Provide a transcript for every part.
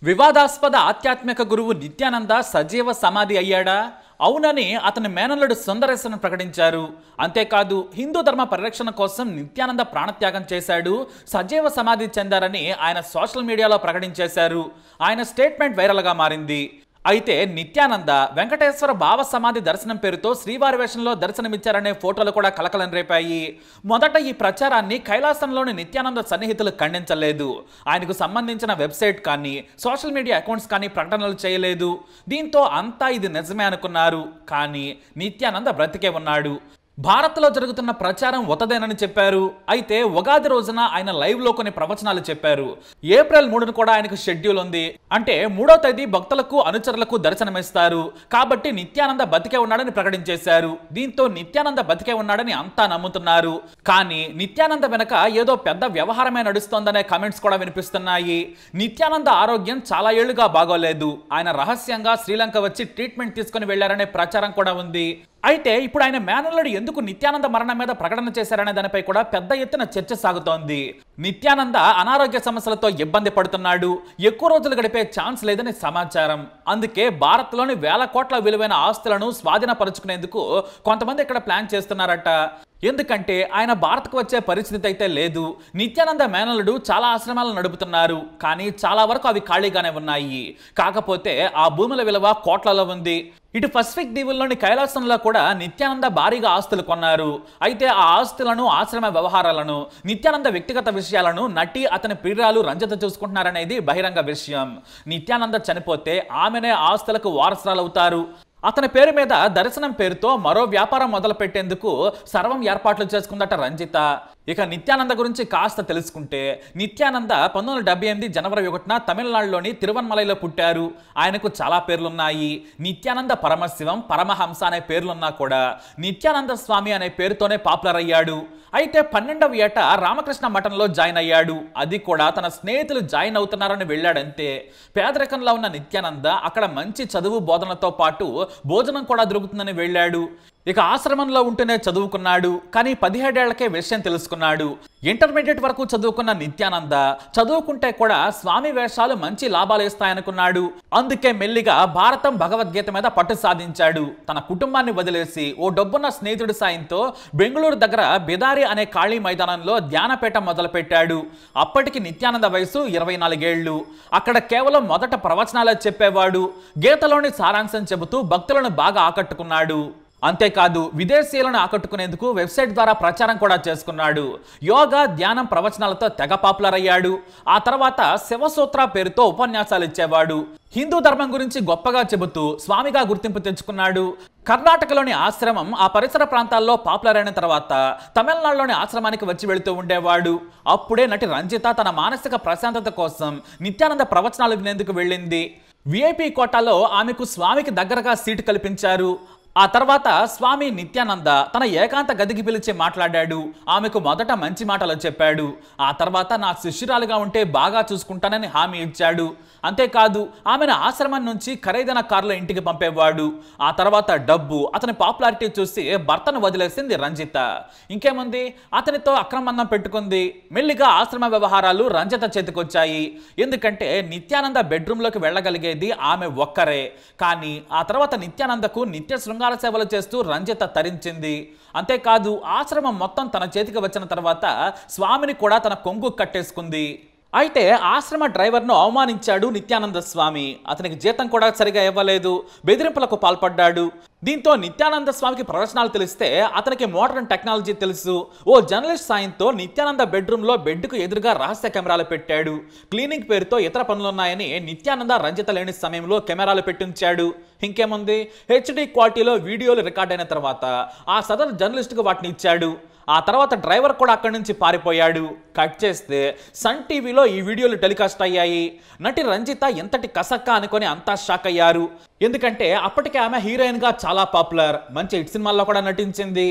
వివాదాస్పద ఆధ్యాత్మిక గురువు నిత్యానంద సజీవ సమాధి అయ్యాడా? అవునని అతని మేనల్లుడు సుందరేశన్ ప్రకటించారు. అంతేకాదు హిందూ ధర్మ పరిరక్షణ కోసం నిత్యానంద ప్రాణత్యాగం చేశాడు, సజీవ సమాధి చెందారని ఆయన సోషల్ మీడియాలో ప్రకటించేశారు. ఆయన స్టేట్మెంట్ వైరల్గా మారింది. అయితే నిత్యానంద వెంకటేశ్వర భావ సమాధి దర్శనం పేరుతో శ్రీవారి వేషంలో దర్శనమిచ్చారనే ఫోటోలు కూడా కలకలం రేపాయి. మొదట ఈ ప్రచారాన్ని కైలాసంలోని నిత్యానంద సన్నిహితులు ఖండించలేదు. ఆయనకు సంబంధించిన వెబ్సైట్ కానీ సోషల్ మీడియా అకౌంట్స్ కానీ ప్రకటనలు చేయలేదు. దీంతో అంతా ఇది నిజమే అనుకున్నారు. కానీ నిత్యానంద బ్రతికే ఉన్నాడు. భారత్లో జరుగుతున్న ప్రచారం ఒతదేనని చెప్పారు. అయితే ఉగాది రోజున ఆయన లైవ్లో కొన్ని ప్రవచనాలు చెప్పారు. ఏప్రిల్ 3న కూడా ఆయనకు షెడ్యూల్ ఉంది. అంటే 3వ తేదీ భక్తులకు అనుచరులకు దర్శనమిస్తారు. కాబట్టి నిత్యానంద బతికే ఉన్నాడని ప్రకటించేశారు. దీంతో నిత్యానంద బతికే ఉన్నాడని అంతా నమ్ముతున్నారు. కానీ నిత్యానంద వెనక ఏదో పెద్ద వ్యవహారమే నడుస్తోందనే కామెంట్స్ కూడా వినిపిస్తున్నాయి. నిత్యానంద ఆరోగ్యం చాలా ఏళ్లుగా బాగోలేదు. ఆయన రహస్యంగా శ్రీలంక వచ్చి ట్రీట్మెంట్ తీసుకుని వెళ్లారనే ప్రచారం కూడా ఉంది. అయితే ఇప్పుడు ఆయన మేనల్లుడు ఎందుకు నిత్యానంద మరణం మీద ప్రకటన చేశారనే దానిపై కూడా పెద్ద ఎత్తున చర్చ సాగుతోంది. నిత్యానంద అనారోగ్య సమస్యలతో ఇబ్బంది పడుతున్నాడు, ఎక్కువ రోజులు గడిపే ఛాన్స్ లేదని సమాచారం. అందుకే భారత్లోని వేల కోట్ల విలువైన ఆస్తులను స్వాధీనపరుచుకునేందుకు కొంతమంది ఇక్కడ ప్లాన్ చేస్తున్నారట. ఎందుకంటే ఆయన భారత్కు వచ్చే పరిస్థితి అయితే లేదు. నిత్యానంద మేనల్లుడు చాలా ఆశ్రమాలను నడుపుతున్నారు, కానీ చాలా వరకు అవి ఖాళీగానే ఉన్నాయి. కాకపోతే ఆ భూముల విలువ కోట్లలో ఉంది. ఇటు పసిఫిక్ దీవుల్లోని కైలాసంలో కూడా నిత్యానంద భారీగా ఆస్తులు కొన్నారు. అయితే ఆ ఆస్తులను, ఆశ్రమ వ్యవహారాలను, నిత్యానంద వ్యక్తిగత విషయాలను నటి అతని ప్రియురాలు రంజిత చూసుకుంటున్నారనేది బహిరంగ విషయం. నిత్యానంద చనిపోతే ఆమెనే ఆస్తులకు వారసురాలవుతారు. అతని పేరు మీద దర్శనం పేరుతో మరో వ్యాపారం మొదలు పెట్టేందుకు సర్వం ఏర్పాట్లు చేసుకుందట రంజిత. ఇక నిత్యానంద గురించి కాస్త తెలుసుకుంటే, నిత్యానంద 1978 జనవరి 1న తమిళనాడులోని తిరువన్మలైలో పుట్టారు. ఆయనకు చాలా పేర్లున్నాయి. నిత్యానంద పరమశివం, పరమహంస అనే పేర్లున్నా కూడా నిత్యానంద స్వామి అనే పేరుతోనే పాపులర్ అయ్యాడు. అయితే 12వ ఏట రామకృష్ణ మఠంలో జాయిన్ అయ్యాడు. అది కూడా తన స్నేహితులు జాయిన్ అవుతున్నారని వెళ్ళాడంతే. పేదరికంలో ఉన్న నిత్యానంద అక్కడ మంచి చదువు బోధనతో పాటు భోజనం కూడా దొరుకుతుందని వెళ్ళాడు. ఇక ఆశ్రమంలో ఉంటూనే చదువుకున్నాడు. కానీ 17 ఏళ్లకే విషయం తెలుసుకున్నాడు. ఇంటర్మీడియట్ వరకు చదువుకున్న నిత్యానంద చదువుకుంటే కూడా స్వామి వేషాలు మంచి లాభాలు ఇస్తాయనుకున్నాడు. అందుకే మెల్లిగా భారతం, భగవద్గీత మీద పట్టు సాధించాడు. తన కుటుంబాన్ని వదిలేసి ఓ డబ్బున్న స్నేహితుడి సాయంతో బెంగళూరు దగ్గర బిదారి అనే ఖాళీ మైదానంలో ధ్యానపీఠం మొదలుపెట్టాడు. అప్పటికి నిత్యానంద వయసు 24 ఏళ్లు. అక్కడ కేవలం మొదట ప్రవచనాలే చెప్పేవాడు. గీతలోని సారాంశం చెబుతూ భక్తులను బాగా ఆకట్టుకున్నాడు. అంతేకాదు విదేశీయులను ఆకట్టుకునేందుకు వెబ్సైట్ ద్వారా ప్రచారం కూడా చేసుకున్నాడు. యోగా, ధ్యానం ప్రవచనాలతో తెగ పాపులర్ అయ్యాడు. ఆ తర్వాత శివసూత్ర పేరుతో ఉపన్యాసాలు ఇచ్చేవాడు. హిందూ ధర్మం గురించి గొప్పగా చెబుతూ స్వామిగా గుర్తింపు తెచ్చుకున్నాడు. కర్ణాటకలోని ఆశ్రమం ఆ పరిసర ప్రాంతాల్లో పాపులర్ అయిన తర్వాత తమిళనాడులోని ఆశ్రమానికి వచ్చి వెళుతూ ఉండేవాడు. అప్పుడే నటి రంజిత తన మానసిక ప్రశాంతత కోసం నిత్యానంద ప్రవచనాలు వినేందుకు వెళ్ళింది. విఐపి కోటాలో ఆమెకు స్వామికి దగ్గరగా సీటు కల్పించారు. ఆ తర్వాత స్వామి నిత్యానంద తన ఏకాంత గదికి పిలిచి మాట్లాడాడు. ఆమెకు మొదట మంచి మాటలు చెప్పాడు. ఆ తర్వాత నా శిష్యురాలుగా ఉంటే బాగా చూసుకుంటానని హామీ ఇచ్చాడు. అంతేకాదు ఆమెను ఆశ్రమం నుంచి ఖరీదైన కారులో ఇంటికి పంపేవాడు. ఆ తర్వాత డబ్బు, అతని పాపులారిటీ చూసి భర్తను వదిలేసింది రంజిత. ఇంకేముంది, అతనితో అక్రమందం పెట్టుకుంది. మెల్లిగా ఆశ్రమ వ్యవహారాలు రంజిత చేతికొచ్చాయి. ఎందుకంటే నిత్యానంద బెడ్రూమ్లోకి వెళ్ళగలిగేది ఆమె ఒక్కరే. కానీ ఆ తర్వాత నిత్యానందకు నిత్య శృంగార సేవలు చేస్తూ రంజిత తరించింది. అంతేకాదు ఆశ్రమం మొత్తం తన చేతికి వచ్చిన తర్వాత స్వామిని కూడా తన కొంగు కట్టేసుకుంది. అయితే ఆశ్రమ డ్రైవర్ను అవమానించాడు నిత్యానంద స్వామి. అతనికి జీతం కూడా సరిగా ఇవ్వలేదు, బెదిరింపులకు పాల్పడ్డాడు. దీంతో నిత్యానంద స్వామికి ప్రవచనాలు తెలిస్తే అతనికి మోడర్న్ టెక్నాలజీ తెలుసు. ఓ జర్నలిస్ట్ సాయంతో నిత్యానంద బెడ్రూమ్లో బెడ్కు ఎదురుగా రహస్య కెమెరాలు పెట్టాడు. క్లీనింగ్ పేరుతో ఇతర పనులున్నాయని నిత్యానంద రంజిత లేని సమయంలో కెమెరాలు పెట్టించాడు. ఇంకేముంది, హెచ్డి క్వాలిటీలో వీడియోలు రికార్డ్ అయిన తర్వాత ఆ సదరు జర్నలిస్ట్కు వాటిని ఇచ్చాడు. ఆ తర్వాత డ్రైవర్ కూడా అక్కడి నుంచి పారిపోయాడు. కట్ చేస్తే సన్ టీవీలో ఈ వీడియోలు టెలికాస్ట్ అయ్యాయి. నటి రంజిత ఎంతటి కసక్క అనుకొని అంతా షాక్ అయ్యారు. ఎందుకంటే అప్పటికే ఆమె హీరోయిన్గా చాలా పాపులర్, మంచి హిట్ సినిమాల్లో కూడా నటించింది.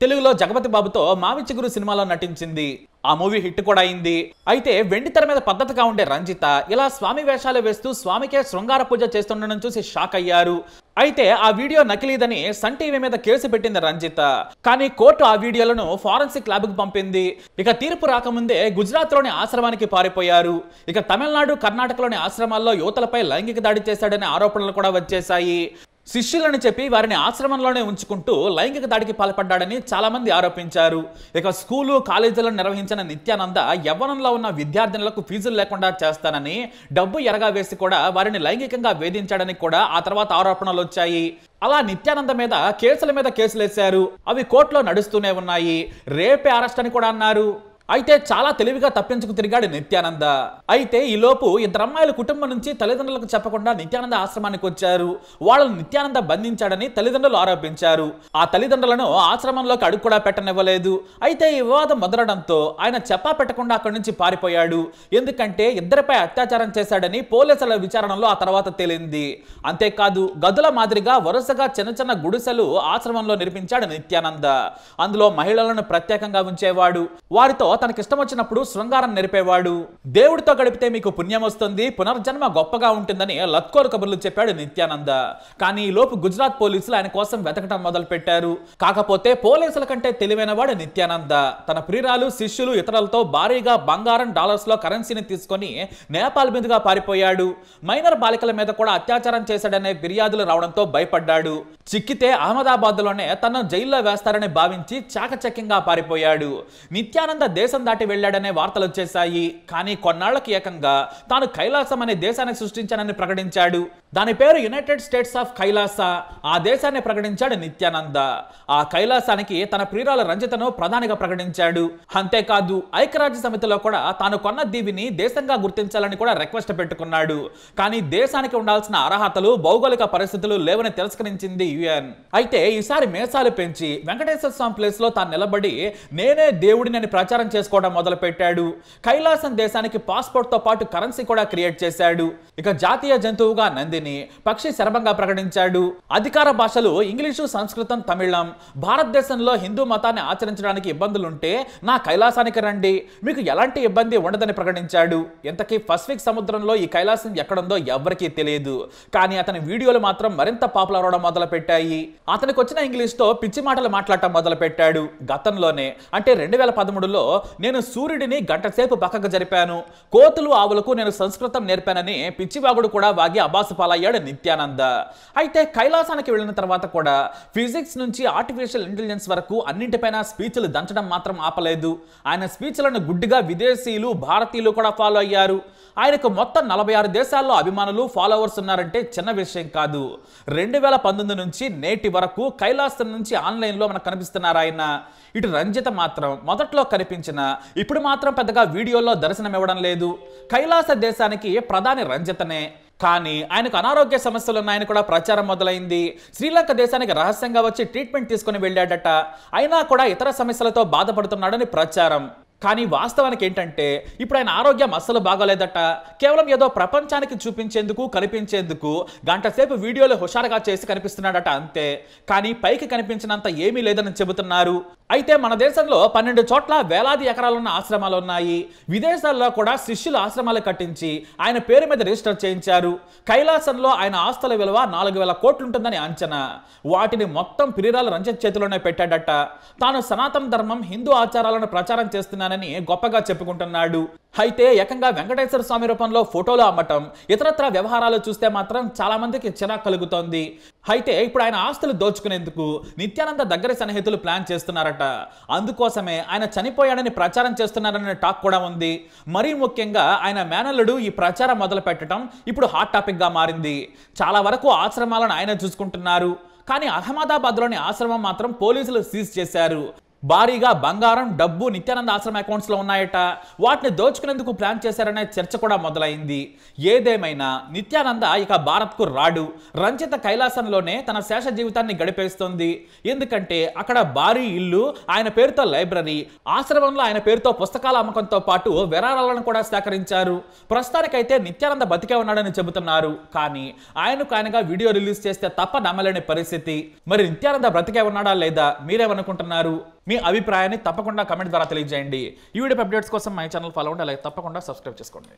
తెలుగులో జగపతి బాబుతో మావి చిగురు సినిమాలో నటించింది. ఆ మూవీ హిట్ కూడా అయింది. అయితే వెండి తెర మీద పద్ధతిగా ఉండే రంజిత ఇలా స్వామి వేషాలు వేస్తూ స్వామికే శృంగార పూజ చేస్తుండడం చూసి షాక్ అయ్యారు. అయితే ఆ వీడియో నకిలీదని సన్ టీవీ మీద కేసు పెట్టింది రంజిత. కానీ కోర్టు ఆ వీడియోలను ఫారెన్సిక్ ల్యాబ్కు పంపింది. ఇక తీర్పు రాకముందే గుజరాత్లోని ఆశ్రమానికి పారిపోయారు. ఇక తమిళనాడు, కర్ణాటకలోని ఆశ్రమాల్లో యువతలపై లైంగిక దాడి చేశాడనే ఆరోపణలు కూడా వచ్చేశాయి. శిష్యులని చెప్పి వారిని ఆశ్రమంలోనే ఉంచుకుంటూ లైంగిక దాడికి పాల్పడ్డాడని చాలా మంది ఆరోపించారు. ఇక స్కూలు, కాలేజీలను నిర్వహించిన నిత్యానంద యవ్వనంలో ఉన్న విద్యార్థినులకు ఫీజులు లేకుండా చేస్తానని డబ్బు ఎరగా వేసి కూడా వారిని లైంగికంగా వేధించాడని కూడా ఆ తర్వాత ఆరోపణలు వచ్చాయి. అలా నిత్యానంద మీద కేసుల మీద కేసులేశారు. అవి కోర్టులో నడుస్తూనే ఉన్నాయి. రేపే అరెస్ట్ అని కూడా అన్నారు. అయితే చాలా తెలివిగా తప్పించుకు తిరిగాడు నిత్యానంద. అయితే ఈలోపు ఇద్దరు అమ్మాయిల కుటుంబం నుంచి తల్లిదండ్రులకు చెప్పకుండా నిత్యానంద ఆశ్రమానికి వచ్చారు. వాళ్ళను నిత్యానంద బంధించాడని తల్లిదండ్రులు ఆరోపించారు. ఆ తల్లిదండ్రులను ఆశ్రమంలోకి అడుగు కూడా పెట్టనివ్వలేదు. అయితే ఈ వివాదం మొదలడంతో ఆయన చెప్పా పెట్టకుండా అక్కడి నుంచి పారిపోయాడు. ఎందుకంటే ఇద్దరిపై అత్యాచారం చేశాడని పోలీసుల విచారణలో ఆ తర్వాత తేలింది. అంతేకాదు గదుల మాదిరిగా వరుసగా చిన్న చిన్న గుడిసెలు ఆశ్రమంలో నిర్మించాడు నిత్యానంద. అందులో మహిళలను ప్రత్యేకంగా ఉంచేవాడు. వారితో తనకిష్టం వచ్చినప్పుడు శృంగారం నెరిపేవాడు. దేవుడితో గడిపితే మీకు పుణ్యం వస్తుంది, పునర్జన్మ గొప్పగా ఉంటుందని లత్కోరు కబుర్లు చెప్పాడు నిత్యానంద. కానీ ఈ లోపు గుజరాత్ పోలీసులు ఆయన కోసం వెతకటం మొదలు పెట్టారు. కాకపోతే పోలీసుల కంటే తెలివైన వాడు నిత్యానంద. తన ప్రియురాలు, శిష్యులు, ఇతరులతో భారీగా బంగారం, డాలర్స్ లో కరెన్సీని తీసుకొని నేపాల్ మీదుగా పారిపోయాడు. మైనర్ బాలికల మీద కూడా అత్యాచారం చేశాడనే ఫిర్యాదులు రావడంతో భయపడ్డాడు. చిక్కితే అహ్మదాబాద్ లోనే తనను జైల్లో వేస్తారని భావించి చాకచక్యంగా పారిపోయాడు. నిత్యానంద దేశం దాటి వెళ్లాడనే వార్తలు వచ్చేశాయి. కానీ కొన్నాళ్లకు ఏకంగా తాను కైలాసం అనే దేశాన్ని సృష్టించానని ప్రకటించాడు. దాని పేరు యునైటెడ్ స్టేట్స్ ఆఫ్ కైలాస. ఆ దేశాన్ని ప్రకటించాడు నిత్యానంద. ఆ కైలాసానికి తన ప్రియురాలు రంజితను ప్రధానిగా ప్రకటించాడు. అంతేకాదు ఐక్యరాజ్య సమితిలో కూడా తాను కొన్న దీవిని దేశంగా గుర్తించాలని కూడా రిక్వెస్ట్ పెట్టుకున్నాడు. కానీ దేశానికి ఉండాల్సిన అర్హతలు, భౌగోళిక పరిస్థితులు లేవని తిరస్కరించింది యుఎన్. అయితే ఈసారి మేసాలు పెంచి వెంకటేశ్వర స్వామి ప్లేస్ లో తాను నిలబడి నేనే దేవుడిని ప్రచారం చేసుకోవడం మొదలు పెట్టాడు. కైలాసం దేశానికి పాస్పోర్ట్ తో పాటు కరెన్సీ కూడా క్రియేట్ చేశాడు. ఇక జాతీయ జంతువుగా నందిని, పక్షి శరభంగా ప్రకటించాడు. అధికార భాషలు ఇంగ్లీషు, సంస్కృతం, తమిళం. భారతదేశంలో హిందూ మతాన్ని ఆచరించడానికి ఇబ్బందులుంటే నా కైలాసానికి రండి, మీకు ఎలాంటి ఇబ్బంది ఉండదని ప్రకటించాడు. ఇంతకీ పసిఫిక్ సముద్రంలో ఈ కైలాసం ఎక్కడుందో ఎవ్వరికీ తెలియదు. కానీ అతని వీడియోలు మాత్రం మరింత పాపులర్ అవడం మొదలు పెట్టాయి. అతనికి వచ్చిన ఇంగ్లీష్ తో పిచ్చి మాటలు మాట్లాడటం మొదలు పెట్టాడు. గతంలోనే అంటే 2013లో నేను సూర్యుడిని గంట సేపు పక్కకు జరిపాను, కోతులు, ఆవులకు నేను సంస్కృతం నేర్పానని పిచ్చివాగుడు కూడా వాగి అబాసు పాలయ్యాడు నిత్యానంద. అయితే కైలాసానికి వెళ్ళిన తర్వాత కూడా ఫిజిక్స్ నుంచి ఆర్టిఫిషియల్ ఇంటెలిజెన్స్ వరకు అన్నింటిపైన స్పీచ్లు దంచడం మాత్రం ఆపలేదు. ఆయన స్పీచ్లను గుడ్డిగా విదేశీయులు, భారతీయులు కూడా ఫాలో అయ్యారు. ఆయనకు మొత్తం 46 దేశాల్లో అభిమానులు, ఫాలోవర్స్ ఉన్నారంటే చిన్న విషయం కాదు. 2019 నుంచి నేటి వరకు కైలాసం నుంచి ఆన్లైన్లో మనకు కనిపిస్తున్నారు ఆయన. ఇటు రంజిత మాత్రం మొదట్లో కనిపించిన ఇప్పుడు మాత్రం పెద్దగా వీడియోలో దర్శనమివ్వడం లేదు. కైలాస దేశానికి ప్రధాని రంజితనే. కానీ ఆయనకు అనారోగ్య సమస్యలు ఉన్నాయని కూడా ప్రచారం మొదలైంది. శ్రీలంక దేశానికి రహస్యంగా వచ్చి ట్రీట్మెంట్ తీసుకుని వెళ్ళాడట. అయినా కూడా ఇతర సమస్యలతో బాధపడుతున్నాడని ప్రచారం. కానీ వాస్తవానికి ఏంటంటే ఇప్పుడు ఆయన ఆరోగ్యం అస్సలు బాగోలేదట. కేవలం ఏదో ప్రపంచానికి చూపించేందుకు, కనిపించేందుకు గంట సేపు వీడియోలు హుషారుగా చేసి కనిపిస్తున్నాడట అంతే. కానీ పైకి కనిపించినంత ఏమీ లేదని చెబుతున్నారు. అయితే మన దేశంలో 12 చోట్ల వేలాది ఎకరాలున్న ఆశ్రమాలు ఉన్నాయి. విదేశాల్లో కూడా శిష్యులు ఆశ్రమాలు కట్టించి ఆయన పేరు మీద రిజిస్టర్ చేయించారు. కైలాసంలో ఆయన ఆస్తుల విలువ 4000 కోట్లుంటుందని అంచనా. వాటిని మొత్తం ప్రియురాలు రంజిత్ చేతిలోనే పెట్టాడట. తాను సనాతన ధర్మం, హిందూ ఆచారాలను ప్రచారం చేస్తున్నానని గొప్పగా చెప్పుకుంటున్నాడు. అయితే ఏకంగా వెంకటేశ్వర స్వామి రూపంలో ఫోటోలు అమ్మటం, ఇతరత్ర వ్యవహారాలు చూస్తే మాత్రం చాలా మందికి చిరాకు కలుగుతోంది. అయితే ఇప్పుడు ఆయన ఆస్తులు దోచుకునేందుకు నిత్యానంద దగ్గర సన్నిహితులు ప్లాన్ చేస్తున్నారట. అందుకోసమే ఆయన చనిపోయాడని ప్రచారం చేస్తున్నారనే టాక్ కూడా ఉంది. మరీ ముఖ్యంగా ఆయన మేనల్లుడు ఈ ప్రచారం మొదలు పెట్టడం ఇప్పుడు హాట్ టాపిక్ గా మారింది. చాలా వరకు ఆశ్రమాలను ఆయన చూసుకుంటున్నారు. కానీ అహ్మదాబాద్లోని ఆశ్రమం మాత్రం పోలీసులు సీజ్ చేశారు. భారీగా బంగారం, డబ్బు నిత్యానంద ఆశ్రమ అకౌంట్స్ లో ఉన్నాయట. వాటిని దోచుకునేందుకు ప్లాన్ చేశారనే చర్చ కూడా మొదలైంది. ఏదేమైనా నిత్యానంద ఇక భారత్ కు రాడు. రంజిత కైలాసంలోనే తన శేష జీవితాన్ని గడిపేస్తుంది. ఎందుకంటే అక్కడ భారీ ఇల్లు, ఆయన పేరుతో లైబ్రరీ, ఆశ్రమంలో ఆయన పేరుతో పుస్తకాల అమ్మకంతో పాటు విరాళాలను కూడా సేకరించారు. ప్రస్తుతానికైతే నిత్యానంద బతికే ఉన్నాడని చెబుతున్నారు. కానీ ఆయనగా వీడియో రిలీజ్ చేస్తే తప్ప నమ్మలేని పరిస్థితి. మరి నిత్యానంద బ్రతికే ఉన్నాడా లేదా మీరేమనుకుంటున్నారు? మీ అభిప్రాయాన్ని తప్పకుండా కమెంట్ ద్వారా తెలియజేయండి. ఈ వీడియో అప్డేట్స్ కోసం మై ఛానల్ ఫాలో అవ్వండి. అలాగే తప్పకుండా సబ్స్క్రైబ్ చేసుకోండి.